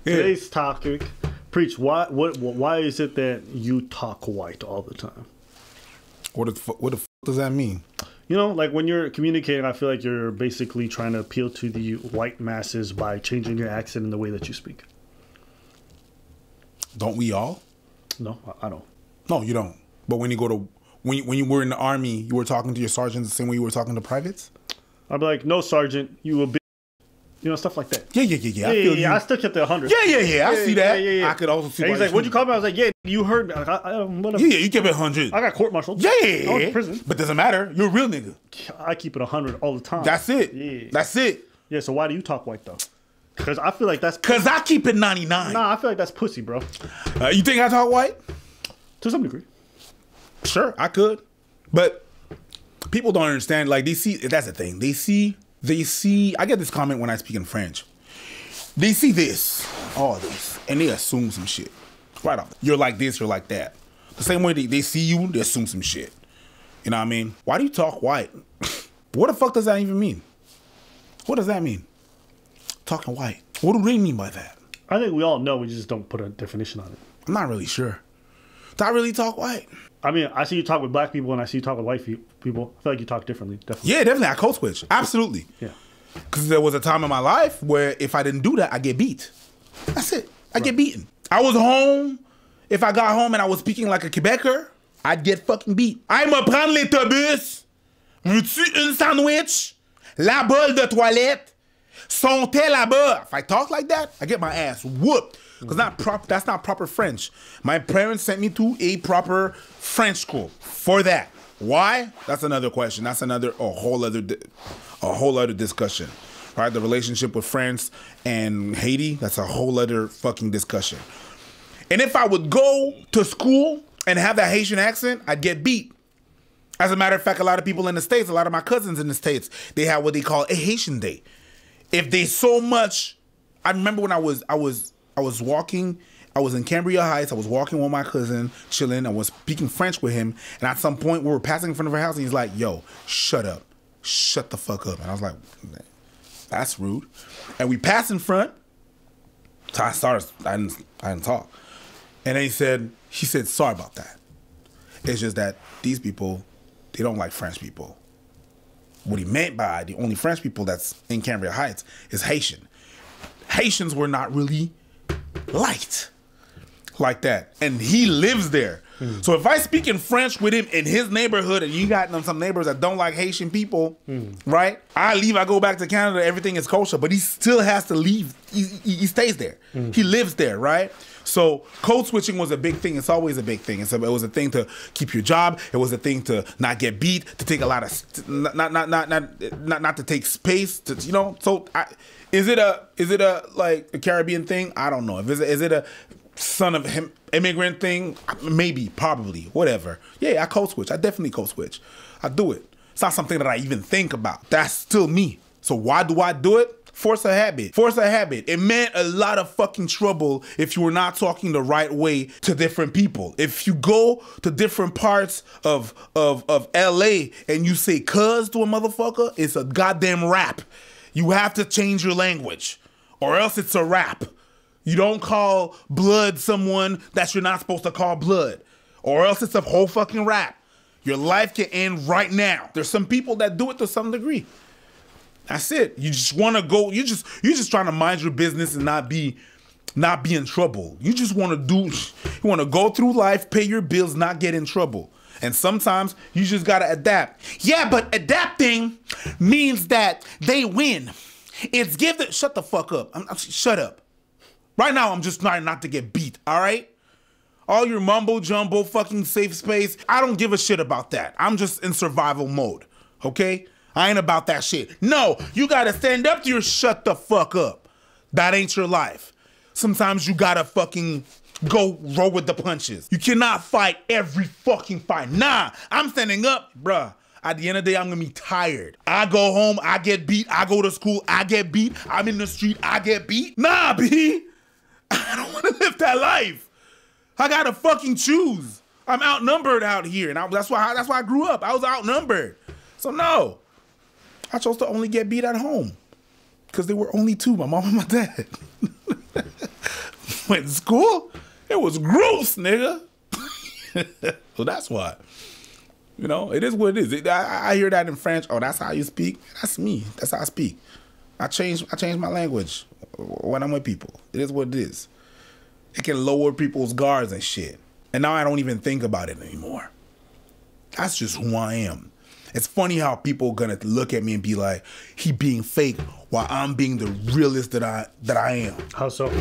Today's topic, preach. Why is it that you talk white all the time? What the fuck does that mean? You know, like when you're communicating, I feel like you're basically trying to appeal to the white masses by changing your accent and the way that you speak. Don't we all? No, I don't. No, you don't. But when you go to when you were in the army, you were talking to your sergeants the same way you were talking to privates? I'd be like, no, sergeant, you a bitch. You know, stuff like that. Yeah. I still kept it 100. Yeah. I see that. Yeah. I could also see. And he's like, "What'd you call me?" I was like, "Yeah, you heard me." Like, whatever. Yeah, you kept it 100. I got court-martialed. Yeah. I went to prison. But doesn't matter. You're a real nigga. I keep it 100 all the time. That's it. Yeah. That's it. Yeah. So why do you talk white though? Because I feel like that's. Because I keep it 99. Nah, I feel like that's pussy, bro. You think I talk white? To some degree. Sure, I could. But people don't understand. Like, they see. That's the thing. They see. I get this comment when I speak in French. They see this, all this, and they assume some shit. Right off. You're like this, you're like that. The same way they see you, they assume some shit. You know what I mean? Why do you talk white? What the fuck does that even mean? What does that mean? Talking white. What do they mean by that? I think we all know, we just don't put a definition on it. I'm not really sure. Do I really talk white? I mean, I see you talk with black people and I see you talk with white people. I feel like you talk differently, definitely. Yeah, definitely. I code switch. Absolutely. Yeah. Because there was a time in my life where if I didn't do that, I get beat. That's it. I get beaten. I was home. If I got home and I was speaking like a Quebecer, I'd get fucking beat. I me prendre l'autobus. Veux-tu une sandwich? La bolle de toilette? Sont-elles là-bas? If I talk like that, I get my ass whooped. Because that's not proper French. My parents sent me to a proper French school for that. Why? That's another question. That's a whole other discussion. Right? The relationship with France and Haiti, that's a whole other fucking discussion. And if I would go to school and have that Haitian accent, I'd get beat. As a matter of fact, a lot of people in the States, a lot of my cousins in the States, they have what they call a Haitian day. If they so much, I remember when I was walking, I was in Cambria Heights, I was walking with my cousin, chilling, I was speaking French with him, and at some point we were passing in front of her house and he's like, yo, shut up. Shut the fuck up. And I was like, that's rude. And we passed in front, so I didn't talk. And then he said, sorry about that. It's just that these people, they don't like French people. What he meant by the only French people that's in Cambria Heights is Haitian. Haitians were not really liked like that. And he lives there. So if I speak in French with him in his neighborhood and you got some neighbors that don't like Haitian people, right? I leave, I go back to Canada, everything is kosher, but he still has to leave. He stays there. He lives there, right? So code switching was a big thing. It's always a big thing. It was a thing to keep your job. It was a thing to not get beat, to take a lot of, not to take space, to, you know? So is it a like a Caribbean thing? I don't know. Is it a son of him immigrant thing? Maybe, probably, whatever. Yeah, I code switch. I definitely code switch. I do it. It's not something that I even think about. That's still me. So why do I do it? Force a habit. Force a habit. It meant a lot of fucking trouble if you were not talking the right way to different people. If you go to different parts of LA and you say cuz to a motherfucker, it's a goddamn rap. You have to change your language or else it's a rap. You don't call blood someone that you're not supposed to call blood, or else it's a whole fucking rap. Your life can end right now. There's some people that do it to some degree. That's it. You just want to go. You're just trying to mind your business and not be in trouble. You just want to go through life, pay your bills, not get in trouble. And sometimes you just gotta adapt. Yeah, but adapting means that they win. It's shut the fuck up. Shut up. Right now, I'm just trying not to get beat, all right? All your mumbo jumbo fucking safe space, I don't give a shit about that. I'm just in survival mode, okay? I ain't about that shit. No, you gotta stand up to your shut the fuck up. That ain't your life. Sometimes you gotta fucking go roll with the punches. You cannot fight every fucking fight. Nah, I'm standing up, bruh. At the end of the day, I'm gonna be tired. I go home, I get beat. I go to school, I get beat. I'm in the street, I get beat. Nah, B. I don't want to live that life. I gotta fucking choose. I'm outnumbered out here, and that's why I grew up. I was outnumbered. So no, I chose to only get beat at home because there were only two, my mom and my dad. went to school, it was gross, nigga. So that's why. You know, it is what it is. I hear that in French. Oh, that's how you speak? That's me. That's how I speak. I change my language when I'm with people. It is what it is. It can lower people's guards and shit. And now I don't even think about it anymore. That's just who I am. It's funny how people gonna look at me and be like, he being fake while I'm being the realist that I am. How so?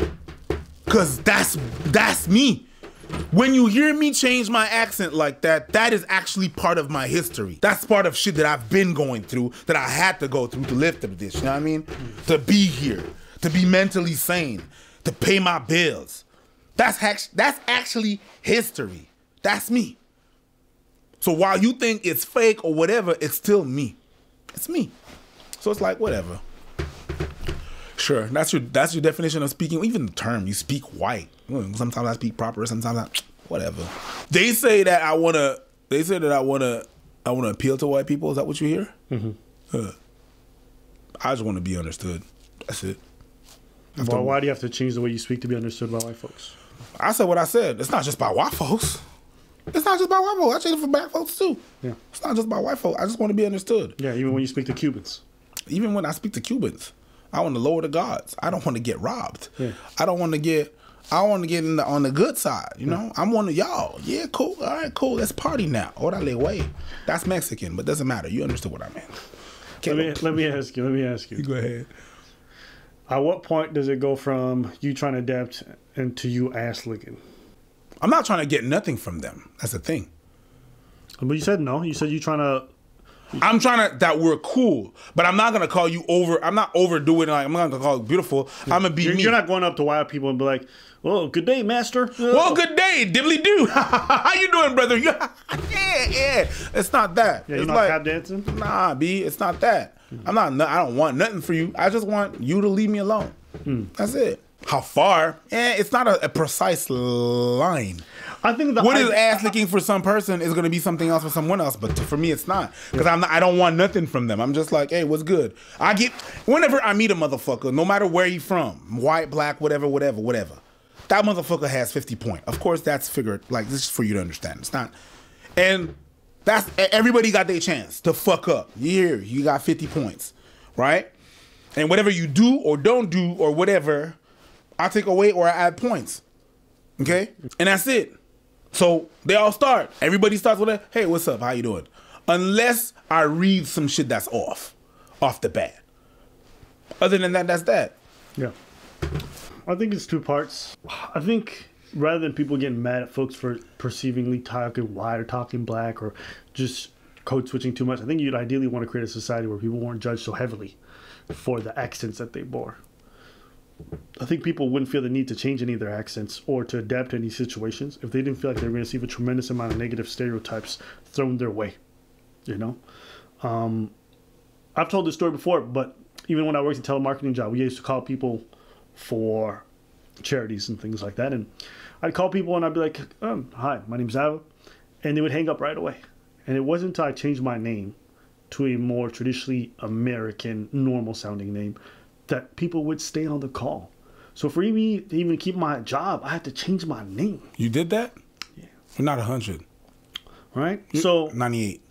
Cause that's me. When you hear me change my accent like that, that is actually part of my history. That's part of shit that I've been going through, that I had to go through to live through this, you know what I mean? To be here, to be mentally sane, to pay my bills. That's actually history. That's me. So while you think it's fake or whatever, it's still me. It's me. So it's like, whatever. Sure, that's your definition of speaking. Even the term, you speak white. Sometimes I speak proper, sometimes whatever. They say that I wanna appeal to white people. Is that what you hear? Mm-hmm. I just want to be understood. That's it. Why do you have to change the way you speak to be understood by white folks? I said what I said. It's not just by white folks. It's not just by white folks. I change it for black folks too. Yeah. It's not just by white folks. I just want to be understood. Yeah, even when you speak to Cubans. Even when I speak to Cubans, I want to lower the guards. I don't want to get robbed. Yeah. I want to get on the good side, you know? I'm one of y'all. Yeah, cool. All right, cool. Let's party now. Orale way. That's Mexican, but doesn't matter. You understood what I meant. Let me ask you. You go ahead. At what point does it go from you trying to adapt into you ass licking? I'm not trying to get nothing from them. That's the thing. But you said no. You said you're trying to... I'm trying to, that we're cool, but I'm not going to call you over. I'm not overdoing it. Like, I'm not going to call it beautiful. I'm going to be me. You're not going up to white people and be like, well, good day, master. Well, good day, diddly do. How you doing, brother? Yeah. It's not that. Yeah, you're not like, tap dancing? Nah, B, it's not that. I don't want nothing for you. I just want you to leave me alone. That's it. How far? It's not a precise line. I think what is ass licking for some person is going to be something else for someone else, but for me, it's not. Because I don't want nothing from them. I'm just like, hey, what's good? Whenever I meet a motherfucker, no matter where he from, white, black, whatever, that motherfucker has 50 points. Of course, that's figured, like, this is for you to understand. It's not. And that's, everybody got their chance to fuck up. You got 50 points, right? And whatever you do or don't do or whatever, I take away or I add points. Okay? And that's it. So they all start. Everybody starts with a, hey, what's up? How you doing? Unless I read some shit that's off the bat. Other than that, that's that. Yeah. I think it's two parts. I think rather than people getting mad at folks for perceivingly talking white or talking black or just code switching too much, I think you'd ideally want to create a society where people weren't judged so heavily for the accents that they bore. I think people wouldn't feel the need to change any of their accents or to adapt to any situations if they didn't feel like they were going to receive a tremendous amount of negative stereotypes thrown their way. You know? I've told this story before, but even when I worked in telemarketing job, we used to call people for charities and things like that. And I'd call people and I'd be like, hi, my name's Ava. And they would hang up right away. And it wasn't until I changed my name to a more traditionally American, normal sounding name that people would stay on the call. So for me to even keep my job, I had to change my name. You did that? Yeah. You're not 100. Right? So 98.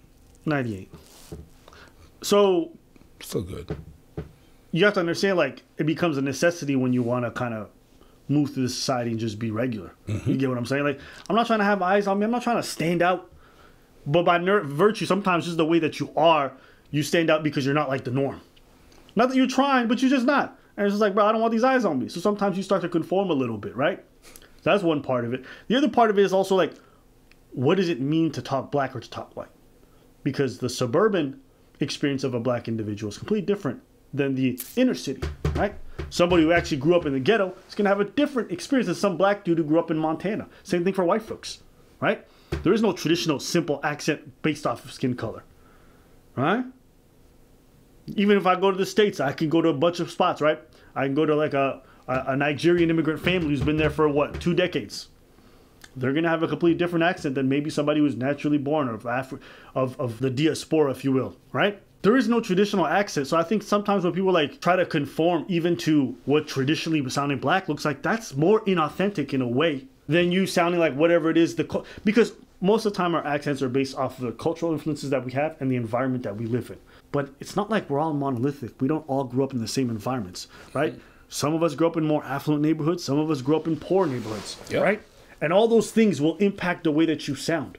98. So still good. You have to understand, like, it becomes a necessity when you want to kind of move through the society and just be regular. Mm-hmm. You get what I'm saying? Like, I'm not trying to have eyes on me. I'm not trying to stand out. But by virtue, sometimes just the way that you are, you stand out because you're not like the norm. Not that you're trying, but you're just not. And it's just like, bro, I don't want these eyes on me. So sometimes you start to conform a little bit, right? So that's one part of it. The other part of it is also like, what does it mean to talk black or to talk white? Because the suburban experience of a black individual is completely different than the inner city, right? Somebody who actually grew up in the ghetto is going to have a different experience than some black dude who grew up in Montana. Same thing for white folks, right? There is no traditional simple accent based off of skin color, right? Even if I go to the States, I can go to a bunch of spots, right? I can go to like a Nigerian immigrant family who's been there for, 2 decades. They're going to have a completely different accent than maybe somebody who's naturally born of the diaspora, if you will, right? there is no traditional accent. So I think sometimes when people like try to conform even to what traditionally sounding black looks like, that's more inauthentic in a way than you sounding like whatever it is. Because most of the time our accents are based off of the cultural influences that we have and the environment that we live in. But it's not like we're all monolithic. We don't all grow up in the same environments, right? Some of us grew up in more affluent neighborhoods. Some of us grew up in poor neighborhoods, right? And all those things will impact the way that you sound.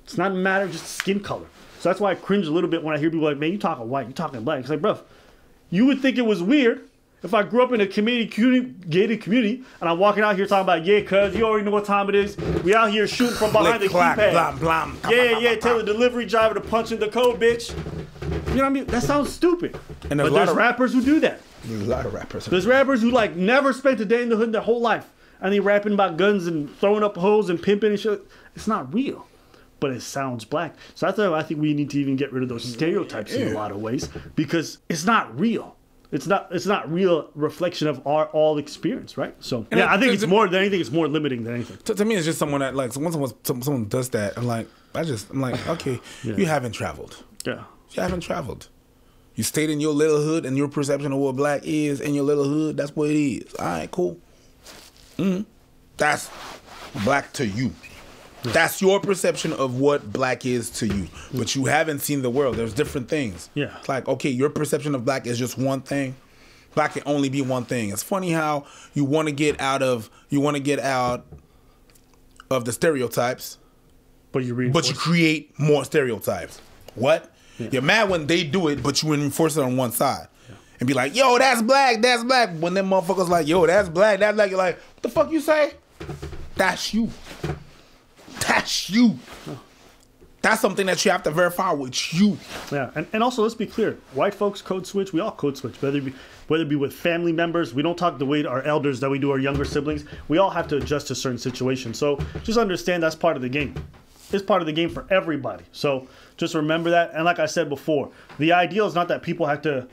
It's not a matter of just skin color. So that's why I cringe a little bit when I hear people like, man, you talking white, you talking black. It's like, bro, you would think it was weird if I grew up in a gated community and I'm walking out here talking about, yeah, cuz, you already know what time it is. We out here shooting from behind the keypad. Yeah, tell the delivery driver to punch in the code, bitch. You know what I mean? That sounds stupid. And there's rappers who do that. There's a lot of rappers. There's rappers who like never spent a day in the hood their whole life. And they rapping about guns and throwing up hoes and pimping and shit. It's not real. But it sounds black. So that's why I think we need to even get rid of those stereotypes in a lot of ways, because it's not real. It's not real reflection of our all experience, right? So yeah, I think it's more than anything. It's more limiting than anything. To me, it's just someone that like someone does that. I'm like, okay, you haven't traveled. Yeah, you haven't traveled. You stayed in your little hood, and your perception of what black is in your little hood. That's what it is. All right, cool. That's black to you. That's your perception of what black is to you. But you haven't seen the world. There's different things. Yeah. It's like, okay, your perception of black is just one thing. Black can only be one thing. It's funny how you want to get out of the stereotypes, but you create more stereotypes. What? Yeah. You're mad when they do it, but you enforce it on one side. And be like, yo, that's black, that's black. When them motherfuckers like, yo, that's black, that's black, you're like, what the fuck you say? That's you. That's you. That's something that you have to verify with you. Yeah, and also let's be clear. White folks code switch. We all code switch, whether it be with family members. We don't talk the way our elders that we do our younger siblings. We all have to adjust to certain situations. So just understand that's part of the game. It's part of the game for everybody. So just remember that. And like I said before, the ideal is not that people have to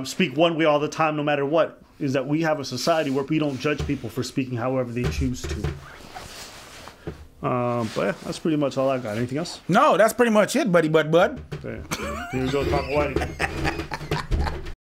speak one way all the time, no matter what. Is that we have a society where we don't judge people for speaking however they choose to. But yeah, that's pretty much all I've got. Anything else? No, that's pretty much it, buddy, bud. Okay. Here we go, talk white again.